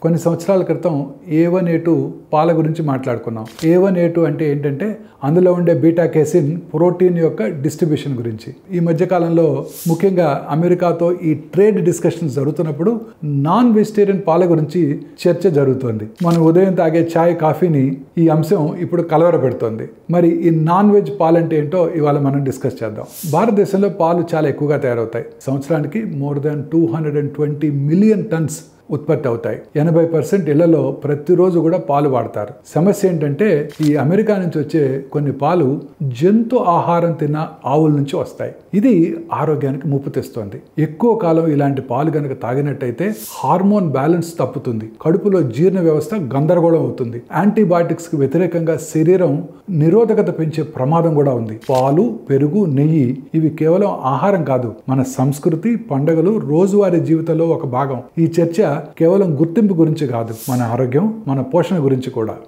కొన్ని సంవత్సరాల క్రితం A1A2 పాల గురించి మాట్లాడుకున్నాం. A1A2 అంటే ఏంటంటే అందులో ఉండే బీటా కేసిన్ ప్రోటీన్ యొక్క డిస్ట్రిబ్యూషన్ గురించి. ఈ మధ్యకాలంలో ముఖ్యంగా అమెరికాతో ఈ ట్రేడ్ డిస్కషన్స్ జరుగుతున్నప్పుడు నాన్ వెజిటేరియన్ పాల గురించి చర్చ జరుగుతోంది. మనం ఉదయం తాగే ఛాయ్ కాఫీని ఈ అంశం ఇప్పుడు కలవరపెడుతోంది. మరి ఈ నాన్ వెజ్ పాలు అంటే ఏంటో ఇవాళ మనం డిస్కస్ చేద్దాం. భారతదేశంలో పాలు చాలా ఎక్కువగా తయారవుతాయి. సంవత్సరానికి మోర్ దాన్ 220 మిలియన్ టన్స్ ఉత్పత్తి అవుతాయి. 80% ఇళ్లలో ప్రతిరోజు కూడా పాలు వాడతారు. సమస్య ఏంటంటే ఈ అమెరికా నుంచి వచ్చే కొన్ని పాలు జంతు ఆహారం తిన్న ఆవుల నుంచి వస్తాయి. ఇది ఆరోగ్యానికి ముప్పు తెస్తోంది. ఎక్కువ కాలం ఇలాంటి పాలు కనుక తాగినట్టయితే హార్మోన్ బ్యాలెన్స్ తప్పుతుంది. కడుపులో జీర్ణ వ్యవస్థ గందరగోళం అవుతుంది. యాంటీబయాటిక్స్ కి వ్యతిరేకంగా శరీరం నిరోధకత పెంచే ప్రమాదం కూడా ఉంది. పాలు, పెరుగు, నెయ్యి ఇవి కేవలం ఆహారం కాదు, మన సంస్కృతి, పండుగలు, రోజువారీ జీవితంలో ఒక భాగం. ఈ చర్చ కేవలం గుర్తింపు గురించి కాదు, మన ఆరోగ్యం, మన పోషణ గురించి కూడా.